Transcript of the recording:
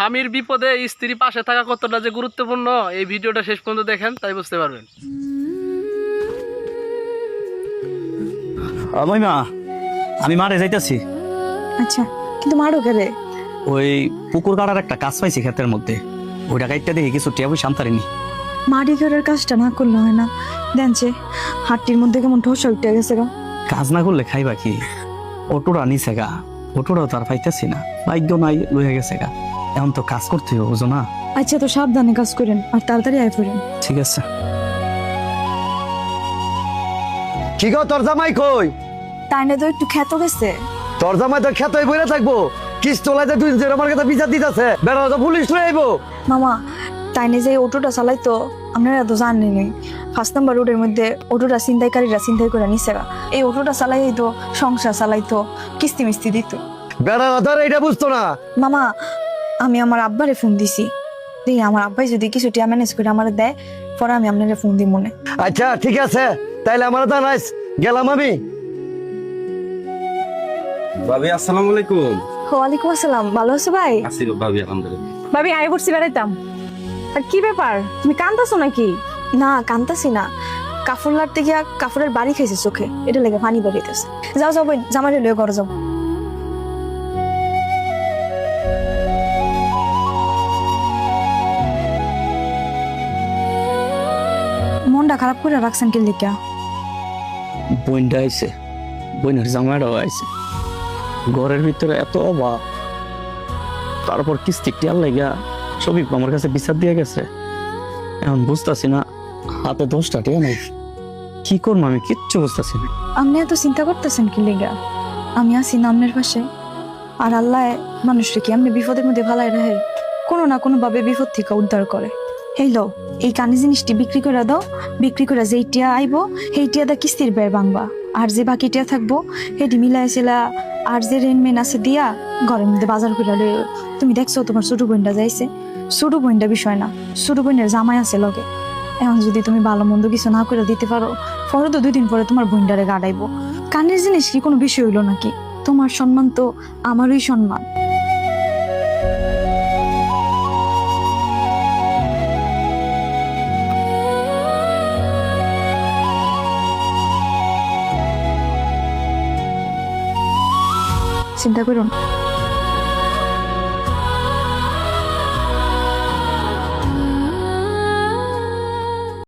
স্বামীর বিপদে স্ত্রী পাশে থাকা কতটা যে গুরুত্বপূর্ণ এই ভিডিওটা শেষ পর্যন্ত দেখেন, তাই বুঝতে পারবেন। মা আমি মারে যাইতাছি। আচ্ছা, কিন্তু মারো কে রে? ওই পুকুর কাটার একটা কাজ পাইছি ক্ষেতের মধ্যে, ওইটা কাইটটা দেখি কিছু টিয়া পয়সা আনতারিনি। মাটি ঘরের কাজটা না করলে হয় না। দেখছে হাটটির মধ্যে কেমন ঠোসা উঠে গেছে গা। কাজ না করলে খাইবা কি? অটোটা নিছে গা, অটোটাও তার পাইতেছি না, ভাগ্য নাই লইয়া গেছে গা। এখন তো কাজ করতে হবে, বুঝো না? আচ্ছা, তো সাবধানে কাজ করেন আর তাড়াতাড়ি আয় পড়েন। ঠিক আছে। কি গো তোর জামাই কই? তাই না তো একটু খ্যাত গেছে। তোর জামাই তো খেতই বইরা থাকবো, কিস তোলাইতে তুই যে আমার কাছে বিচার দিতেছে, বেড়া তো পুলিশ লই আইবো। মামা, তাই না যে অটোটা চালাইতো আপনারা তো জানেনই, 5 নম্বর রোডের মধ্যে অটোটা ছিনতাইকারীরা ছিনতাই করে নিছে গা। এই অটোটা চালাই তো সংসার চালাইতো, কিস্তি মিস্তি দিত। বেড়া ধর এটা বুঝতো না। মামা, আমি আমার আব্বারে ফোন দিছি, আমার আব্বাই যদি কিছু টিয়া ম্যানেজ করে আমার দেয়, পরে আমি আপনার ফোন দিই মনে। আচ্ছা ঠিক আছে, তাইলে আমার জানাইস, গেলাম আমি। ভাবি আসসালামু আলাইকুম। ওয়ালাইকুম আসসালাম, ভালো আছো ভাই? আছি ভাবি আলহামদুলিল্লাহ। ভাবি আয় বসছি বেড়াইতাম। আর কি ব্যাপার, তুমি কান্দাছো নাকি? না, কান্তাছি না, কাপড় লাড়তে গিয়া কাপড়ের বাড়ি খাইছে চোখে, এটা লেগে পানি বেরিয়েছে। যাও যাও, জামাই লয়ে ঘরে যাও। মনটা খারাপ করে রাখছেন কি লিখা? বইনটা আইছে, বইনের জামাইটাও আইছে, ঘরের ভিতরে এত অভাব, তারপর কিস্তি টিয়ার লাগা সবই আমার কাছে বিচার দিয়ে গেছে। এখন বুঝতেছি না, হাতে 10টা টিয়া নাই, কি করবো আমি কিচ্ছু বুঝতেছি না। আপনি এত চিন্তা করতেছেন কি লিগা? আমি আছি না আপনার পাশে। আর আল্লাহ মানুষকে কি আপনি বিপদের মধ্যে ভালাই রাখে, কোনো না কোনো ভাবে বিপদ থেকে উদ্ধার করে। এই লো, এই কানি জিনিসটি বিক্রি করে দাও, বিক্রি করে যেই টিয়া আইবো সেই টিয়া দা কিস্তির বের ভাঙবা, আর যে বাকি টিয়া থাকবো সেটি মিলাইছিলা, আর যে রেনমেন আছে দিয়া ঘরের মধ্যে বাজার করে লই। তুমি দেখছো তোমার ছোট বোনটা যাইছে, ছোট বোনটা বিষয় না, ছোট বোনের জামাই আছে লগে। এখন যদি তুমি ভালো মন্দ কিছু না করে দিতে পারো, পরে তো 2 দিন পরে তোমার বোনটারে গাড়াইবো। কানের জিনিস কি কোনো বিষয় হইলো নাকি? তোমার সম্মান তো আমারই সম্মান। চিন্তা করুন।